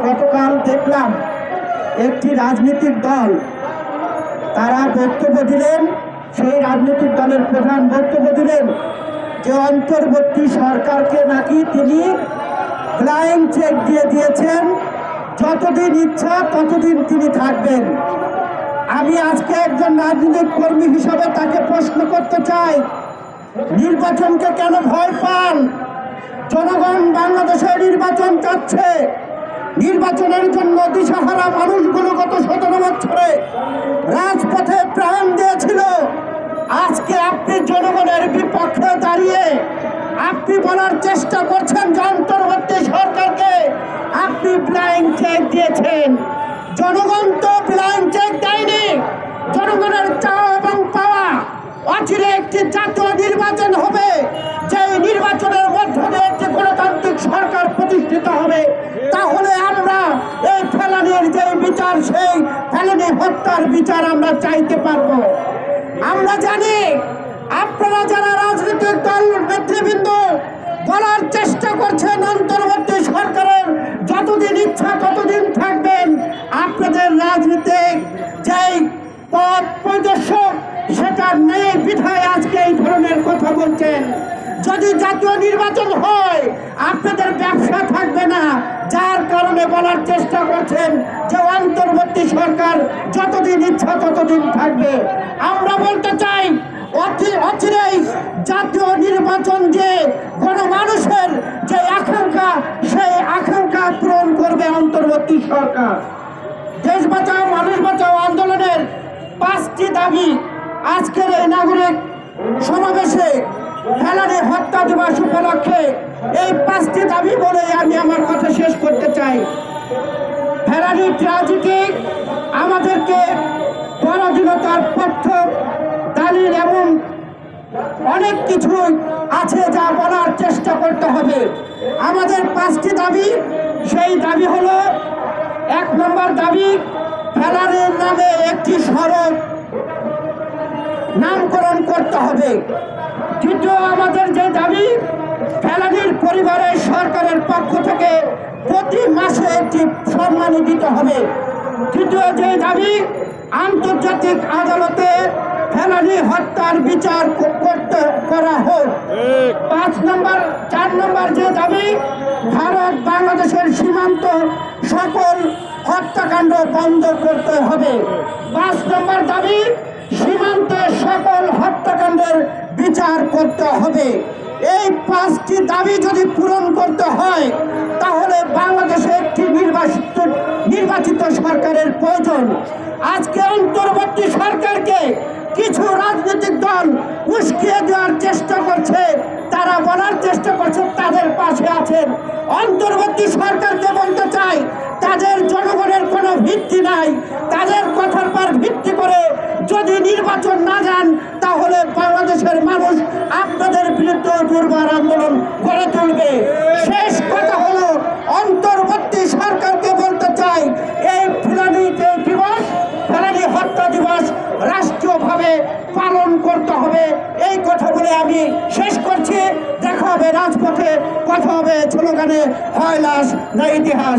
গতকাল দেখলাম একটি রাজনৈতিক দল তারা বক্তব্য দিলেন, সেই রাজনৈতিক দলের প্রধান বক্তব্য দিলেন যে অন্তর্বর্তী সরকারকে নাকি তিনি ফ্লাইং চেক দিয়ে দিয়েছেন, যতদিন ইচ্ছা ততদিন তিনি থাকবেন। আমি আজকে একজন রাজনৈতিক কর্মী হিসাবে তাকে প্রশ্ন করতে চাই, নির্বাচনকে কেন ভয় পান? জনগণ বাংলাদেশে নির্বাচন চাচ্ছে। নির্বাচনের জন্য দিশাহারা মানুষগুলো গত 17 বছরে রাজপথে প্রাণ দিয়েছিল। আজকে আপনি জনগণের বিপক্ষে দাঁড়িয়ে আপনি বলার চেষ্টা করছেন যে অন্তর্বর্তী সরকারকে আপনি ফ্লাইং চেক দিয়েছেন। জনগণ তো ফ্লাইং চেক দেয়নি। জনগণের চাওয়া এবং পাওয়া অচিরে একটি জাতীয় নির্বাচন হবে, যে নির্বাচনের মধ্য দিয়ে একটি গণতান্ত্রিক সরকার প্রতিষ্ঠিত হবে। তাহলে আমরা এই ফেলানির যে বিচার, সেই ফেলানি হত্যার বিচার আমরা চাইতে পারব। আমরা জানি আপনারা যারা রাজনৈতিক দল নেতৃবৃন্দ বলার চেষ্টা করছেন অন্তর্বর্তী সরকারের যতদিন ইচ্ছা ততদিন থাকবেন, আপনাদের রাজনীতিক যেই পথ প্রদর্শক সেটা নেই বিধায় আজকে এই ধরনের কথা বলছেন। যদি জাতীয় নির্বাচন হয় আপনাদের ব্যবসা থাকবে না, যার কারণে বলার চেষ্টা করছেন যে অন্তর্বর্তী সরকার যতদিন ইচ্ছা ততদিন থাকবে। আমরা বলতে চাই অচিরেই জাতীয় নির্বাচন যে গণমানুষের যে আকাঙ্ক্ষা, সেই আকাঙ্ক্ষা পূরণ করবে অন্তর্বর্তী সরকার। দেশ বাঁচাও মানুষ বাঁচাও আন্দোলনের 5টি দাবি আজকের এই নাগরিক সমাবেশে ফেলানি হত্যা দিবস উপলক্ষে এই 5টি দাবি বলে আমি আমার কথা শেষ করতে চাই। ফেলানি ট্র্যাজেডি আমাদেরকে পরাধীনতার তথ্য দলিল এবং অনেক কিছু আছে যা বলার চেষ্টা করতে হবে। আমাদের 5টি দাবি, সেই দাবি হলো 1 নম্বর দাবি, ফেলানির নামে একটি সড়ক নামকরণ করতে হবে। দ্বিতীয় আমাদের যে দাবি, ফেলানির পরিবারের সরকারের পক্ষ থেকে প্রতি মাসে একটি সম্মানী দিতে হবে। তৃতীয় যে দাবি, আন্তর্জাতিক আদালতে ফেলানি হত্যার বিচার করা হোক। 4 নম্বর যে দাবি, ভারত বাংলাদেশের সীমান্ত সকল হত্যাকাণ্ড বন্ধ করতে হবে। 5 নম্বর দাবি, সীমান্তে সকল হত্যাকাণ্ডের বিচার করতে হবে। এই 5টি দাবি যদি পূরণ করতে হয় তাহলে বাংলাদেশে একটি নির্বাচিত সরকারের প্রয়োজন। আজকে অন্তর্বর্তী সরকারকে কিছু রাজনৈতিক দল উস্কিয়ে দেওয়ার চেষ্টা করছে, তারা বলার চেষ্টা করছে তাদের পাশে আছেন। অন্তর্বর্তী সরকারকে বলতে চাই, তাদের জনগণের কোনো ভিত্তি নাই। তাদের কথার পর ভিত্তি করে যদি নির্বাচন না যান তাহলে বাংলাদেশের মানুষ আপনাদের বিরুদ্ধে দুর্বার আন্দোলন গড়ে তুলবে। শেষ কথা হলো, অন্তর্বর্তী সরকারকে বলতে চাই, এই ফেলানি যে দিবস, ফেলানি হত্যা দিবস রাষ্ট্রীয়ভাবে পালন করতে হবে। এই কথা বলে আমি শেষ করছি। দেখা হবে রাজপথে, কথা হবে স্লোগানে, হয় লাশ না ইতিহাস।